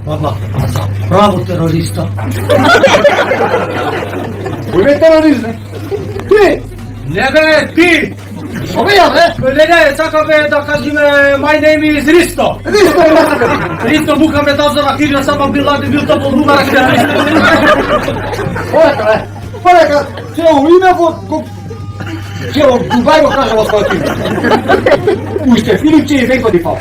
Ама, право терориста. Кој бе терорист, бе? Ти! Не бе, ти! Шо бе ја, бе? Не, сакаме да кажеме my name is Ристо. Ристо е нас, бе! Ристо Мухамед Азар Ахир Сама Бин Ладен бил топол бугарски терорист. Полека, бе! Полека! Цело име во... Цело Дубај го кажа во својот име. Уште Филипче и Веко Дипал.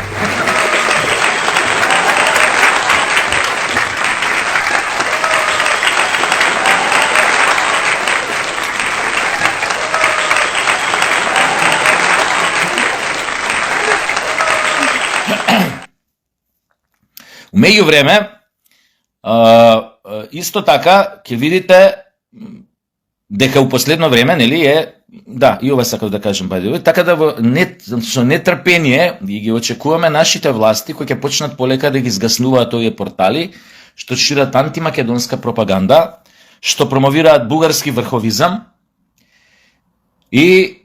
Меѓу време, исто така, ќе видите дека у последно време, нели, да, и ова сакав да кажем, така да со нетрпение ги очекуваме нашите власти, кои ќе почнат полека да ги згаснуваат овие портали, што шират антимакедонска пропаганда, што промовираат бугарски врховизам и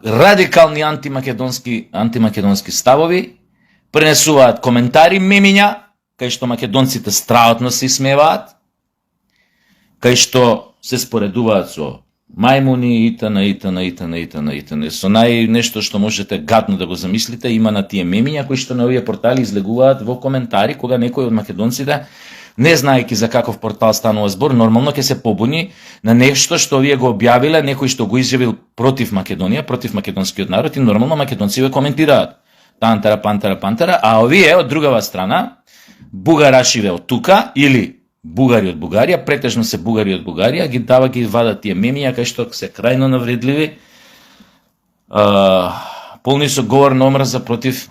радикални антимакедонски ставови, пренесуваат коментари, мемиња, кај што македонците страотно се исмеваат, кај што се споредуваат со мајмуни, итн. Со нешто што можете гадно да го замислите, има на тие мемиња кои што на овие портали излегуваат во коментари, кога некој од македонците, не знаејќи за каков портал станува збор, нормално ќе се побуни на нешто што овие го објавиле, некој што го изјавил против Македонија, против македонскиот народ, и нормално македонци го коментираат. Пантера, а овие од другава страна, бугарашиве од тука, или бугари од Бугарија, претежно се бугари од Бугарија, ги вадат тие мемиња кај што се крајно навредливи, полни со говор на омраза против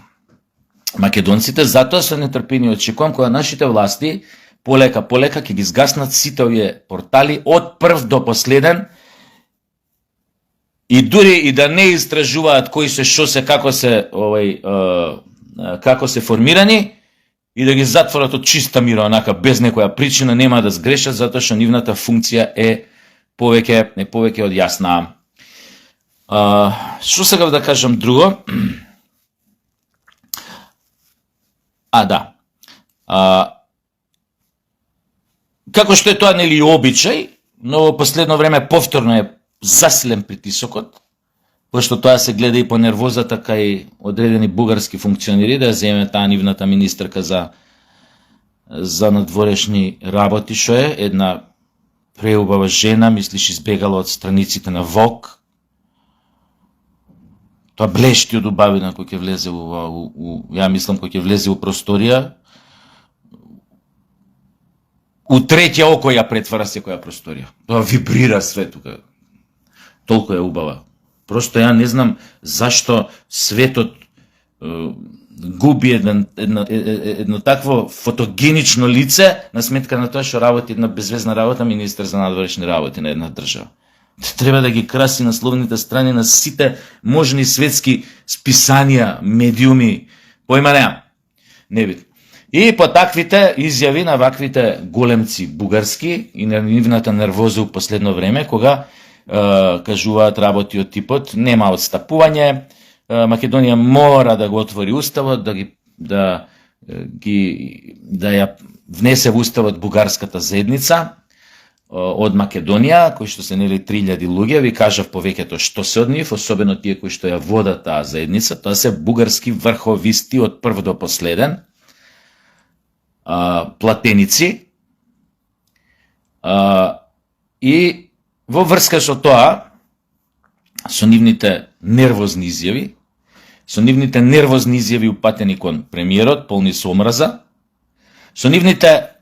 македонците. Затоа со нетрпение очекувам кога нашите власти полека ќе ги згаснат сите овие портали од прв до последен, и дури и да не истражуваат кои се, шо се, како се формирани, и да ги затворат од чиста мира, онака без некоја причина, нема да сгрешат, затоа што нивната функција е повеќе од јасна. Што сега да кажам друго? Како што е тоа, нели, обичај, но во последно време повторно е засилен притисокот, пошто тоа се гледа и по нервозата кај одредени бугарски функционери да земе таа нивната министерка за надворешни работи, што е една преубава жена, мислиш избегала од страниците на Вог. Тоа блешти од убавина кој ќе влезе ја мислам кој ќе влезе во просторија. У третја око ја претвара секоја просторија. Тоа вибрира све тука. Толку е убава. Просто ја не знам зашто светот губи едно такво фотогенично лице на сметка на тоа што работи една безвезна работа министер за надворешни работи на една држава. Треба да ги краси насловните страни на сите можни светски списанија, медиуми, појма немам. Не бит. И по таквите изјави на ваквите големци бугарски и на нивната нервоза у последно време, кога кажуваат работи од типот нема отстапување, Македонија мора да го отвори уставот, да ја внесе во уставот бугарската заедница од Македонија, кои што се нели 3000 луѓе, ви кажав повеќето што се од нив, особено тие кои што ја водат таа заедница, тоа се бугарски врховисти од прв до последен, платеници, и во врска со тоа, со нивните нервозни изјави упатени кон премиерот, полни со омраза, со нивните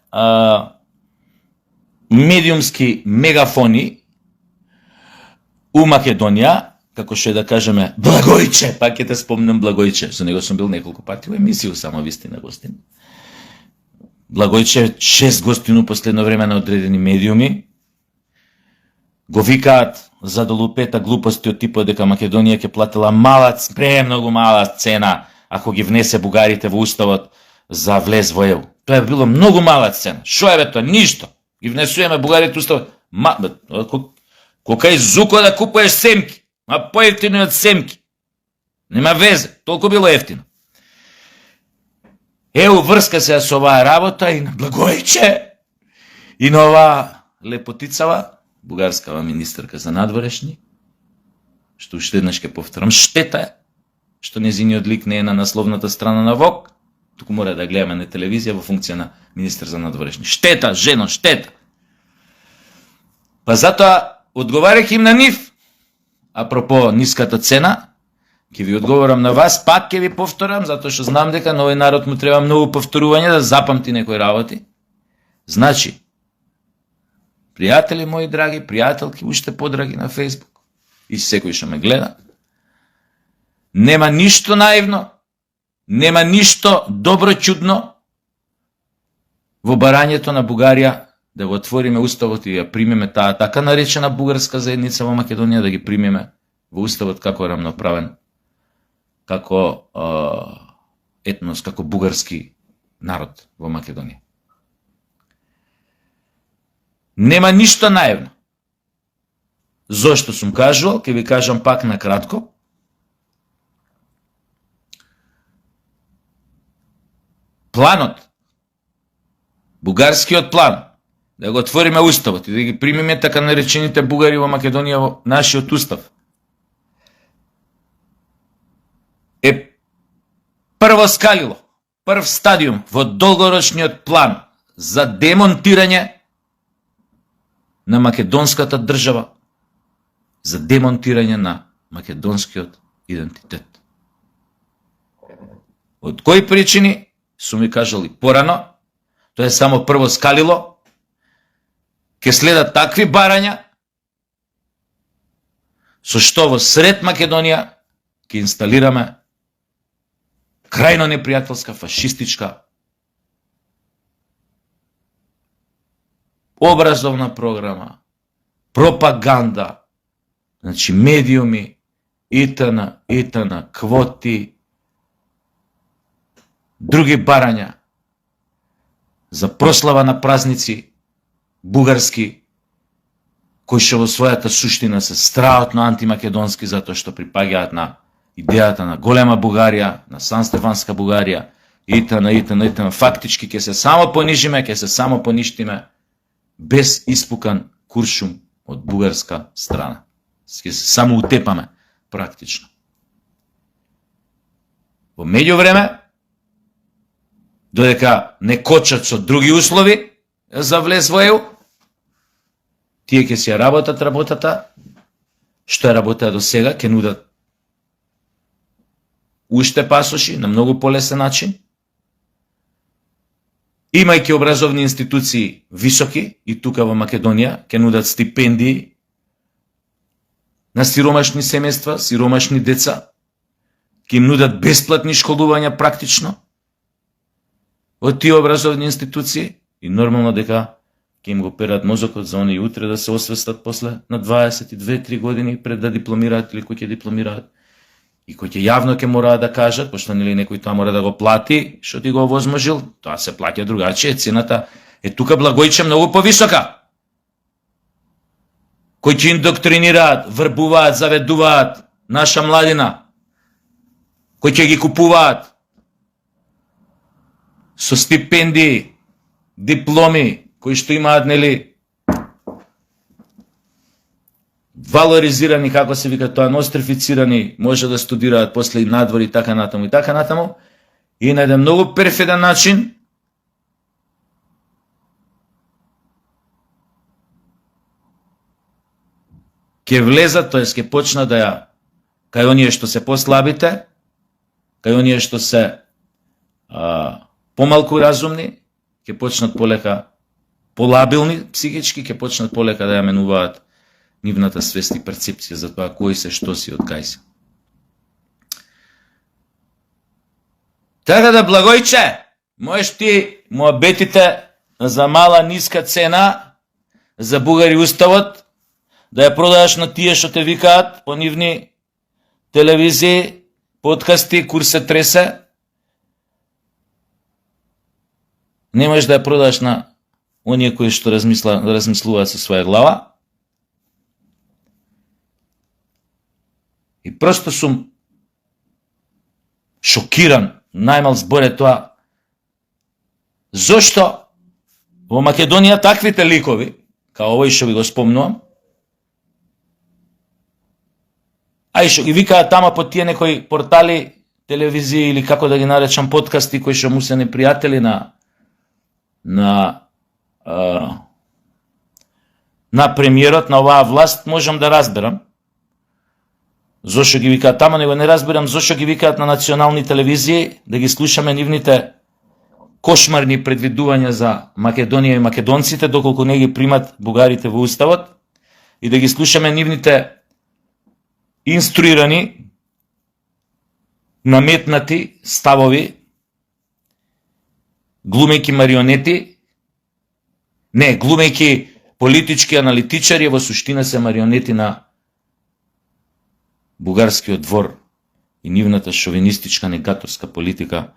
медиумски мегафони у Македонија, како што е да кажеме Благојче, пак ќе те спомнам Благојче, со него сум бил неколку пати во емисија само вистина гостин. Благојче 6 гостину последно време на одредени медиуми, го викаат за долупета глупости од типот дека Македонија ќе платила премногу мала цена ако ги внесе бугарите во уставот за влез во ЕУ. Тоа е било многу мала цена. Шо е бе тоа? Ништо. Ги внесуваме бугарите уставот. Кој зуко да купуваш семки, поевтино од семки. Нема везе, толку било ефтино. врска се со оваа работа и на Благоевче и на оваа лепотицава, бугарскава министерка за надворешни, што уште еднаш ќе повторам, штета е што незиниот лик не е на насловната страна на ВОК, туку мора да гледаме на телевизија во функција на министер за надворешни. Штета, жено, штета. Па затоа, одговарајќи им на нив, апропо ниската цена, ќе ви одговорам на вас, пак ќе ви повторам, затоа што знам дека на овој народ му треба многу повторување да запамти некои работи. Значи, пријатели мои драги, пријателки, уште подраги на Фејсбук, и секој што ме гледа, нема ништо наивно, нема ништо добро чудно во барањето на Бугарија да го отвориме уставот и ја примеме таа така наречена бугарска заедница во Македонија, да ги примеме во уставот како рамноправен, како етнос, како бугарски народ во Македонија. Нема ништо наивно. Зошто сум кажувал, ќе ви кажам пак на кратко. Планот, бугарскиот план, да го отвориме уставот и да ги примеме така наречените бугари во Македонија во нашиот устав, е прво скалило, прв стадиум во долгорочниот план за демонтирање на македонската држава, за демонтирање на македонскиот идентитет. Од кои причини, сум ви кажал и порано, тоа е само прво скалило, ќе следат такви барања, со што во сред Македонија ќе инсталираме крајно непријателска, фашистичка образовна програма, пропаганда, значи медиуми, итн, квоти, други барања за прослава на празници бугарски, кои што во својата суштина се страотно антимакедонски, затоа што припаѓаат на идејата на голема Бугарија, на Сан-Стефанска Бугарија, итн. Фактички ќе се само понижиме, ќе се само поништиме, без испукан куршум од бугарска страна. Ќе се само утепаме, практично. Во меѓувреме, додека не кочат со други услови за влез во ЕУ, тие ќе си ја работат работата, што ја работеа до сега, ќе нудат уште пасоши на многу полесен начин, имајќи образовни институции високи, и тука во Македонија ќе нудат стипендии на сиромашни семејства, сиромашни деца, ќе им нудат бесплатни школувања практично од тие образовни институции, и нормално дека ќе им го перат мозокот за они утре да се освестат после на 22-3 години пред да дипломираат или кои ќе дипломираат, и кои ќе јавно ќе мораат да кажат, пошто нели некој тоа мора да го плати, што ти го овозможил, тоа се плаќа другачие, цената е тука Благоевче многу повисока. Кои ќе индоктринираат, врбуваат, заведуваат наша младина, кои ќе ги купуваат со стипендии, дипломи, кои што имаат, нели, валоризирани, како се вика тоа, нострифицирани, може да студираат после и надвор и така натаму, и на еден многу перфиден начин ќе влезат, тоест ќе почнат да ја, кај оние што се послабите, кај оние што се помалку разумни, ќе почнат полека, полабилни психички, ќе почнат полека да ја менуваат нивната свест и перцепција за тоа кој се, што си, од кај се. Така да, Благоевче, можеш ти муабетите за мала ниска цена за бугари уставот да ја продаваш на тие што те викаат по нивни телевизии, подкасти, курсе тресе. Не можеш да ја продаш на оние кои што размислуваат со своја глава. И просто сум шокиран, најмал збор е тоа, Зошто во Македонија таквите ликови, као овој што ви го спомнувам, а и што ги викаат тама по тие некои портали, телевизии или како да ги наречам подкасти кои што му се непријатели на премиерот на оваа власт, можам да разберам зошто ги викаат тама, него не разбирам зошто ги викаат на национални телевизии да ги слушаме нивните кошмарни предвидувања за Македонија и македонците, доколку не ги примат бугарите во уставот, и да ги слушаме нивните инструирани, наметнати ставови, глумејќи марионети, не, глумејќи политички аналитичари, во суштина се марионети на бугарскиот двор и нивната шовинистичка негаторска политика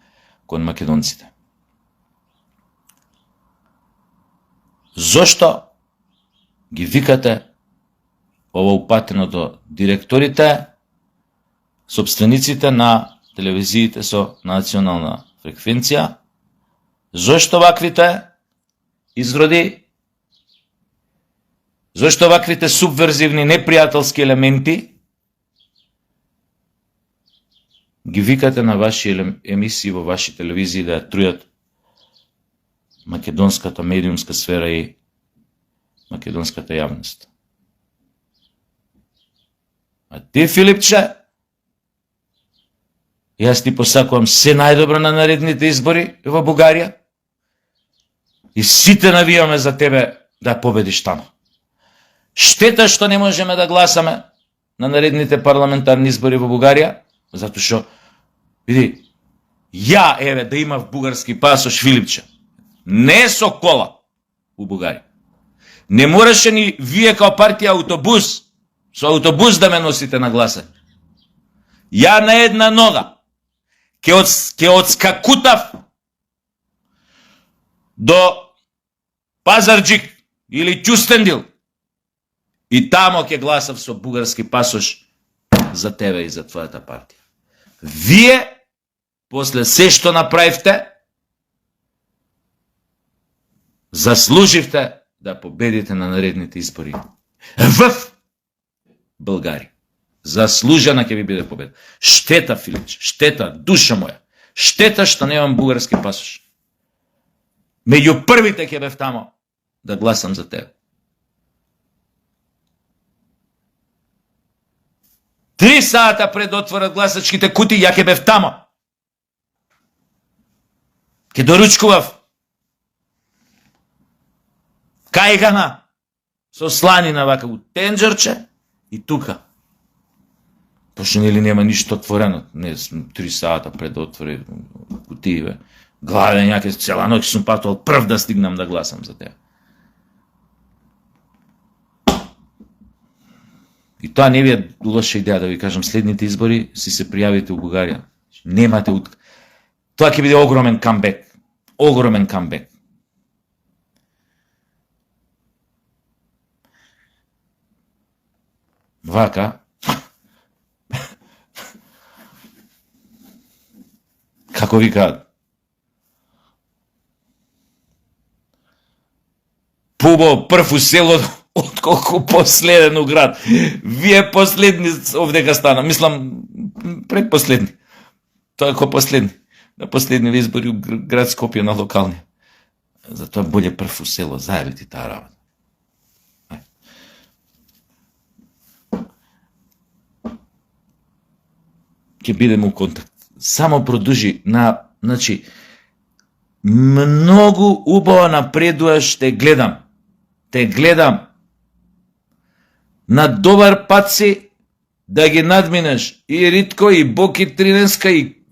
кон македонците. Зошто ги викате ова упатено до директорите, собствениците на телевизиите со национална фреквенција? Зошто ваквите изроди? Зошто ваквите субверзивни непријателски елементи ги викате на ваши емисии во ваши телевизии да ја трујат македонската медиумска сфера и македонската јавност? А ти, Филипче, јас ти посакувам се најдобро на наредните избори во Бугарија и сите навиваме за тебе да победиш таму. Штета што не можеме да гласаме на наредните парламентарни избори во Бугарија, затоа што, види, ја, еве, да имав бугарски пасош, Филипче, не со кола у Бугарија. Не мораше ни вие као партија автобус, со автобус да ме носите на гласање. Ја на една нога ќе одскакутав до Пазарджик или Ќустендил и тамо ќе гласав со бугарски пасош за тебе и за твојата партија. Вие, после се што направивте, заслуживте да победите на наредните избори в Българија. Заслужена ќе ви биде победа. Штета, Филипче, штета, душа моја. Штета што немам бугарски пасош. Меѓу првите ќе бев тамо да гласам за тебе. 3 сата пред отворат гласачките кути, ја ќе бев тамо. Ке доручкував кајгана со сланина вака у тенџерче и тука. Пошто нели нема ништо отворено. Не, 3 сата пред отвори кутије. Главен јаке, цела ноќ сум патувал прв да стигнам да гласам за тебе. И тоа не ви е лоша идеја да ви кажам, следните избори си се пријавите у Бугарија. Немате утка. Тоа ќе биде огромен камбек. Огромен камбек. Вака, како викаат, побо прв у село отколку последен у град. Вие последни овдека стана, мислам предпоследни. Тоа е ко последни. На последни избори у град Скопје на локални. Затоа боле прв у село, зајавите таа работа. Ќе бидеме у контакт. Само продужи значи многу убаво напредуваш, те гледам. На добар пат си да ги надминеш и Ритко, и Боки Триненска, и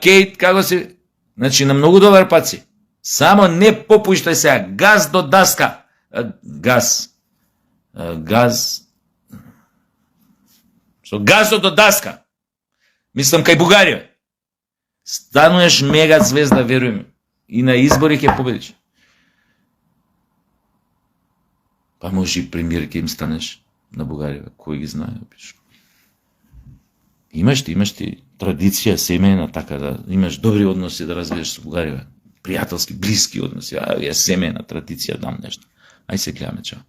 Кейт, како си, значи на многу добар пат си. Само не попуштај сега, газ до даска. Газ. Со газот до даска. Мислам кај Бугарија. Стануеш мега звезда, веруjem. И на избори ќе победиш. Па може и премиер ќе им станеш на Бугарија. Кој ги знае, опишно. Имаш ти традиција семејна, така да имаш добри односи да развиеш со Бугарија. пријателски, блиски односи, а е семејна традиција, дам нешто. Ај се гледаме, чао.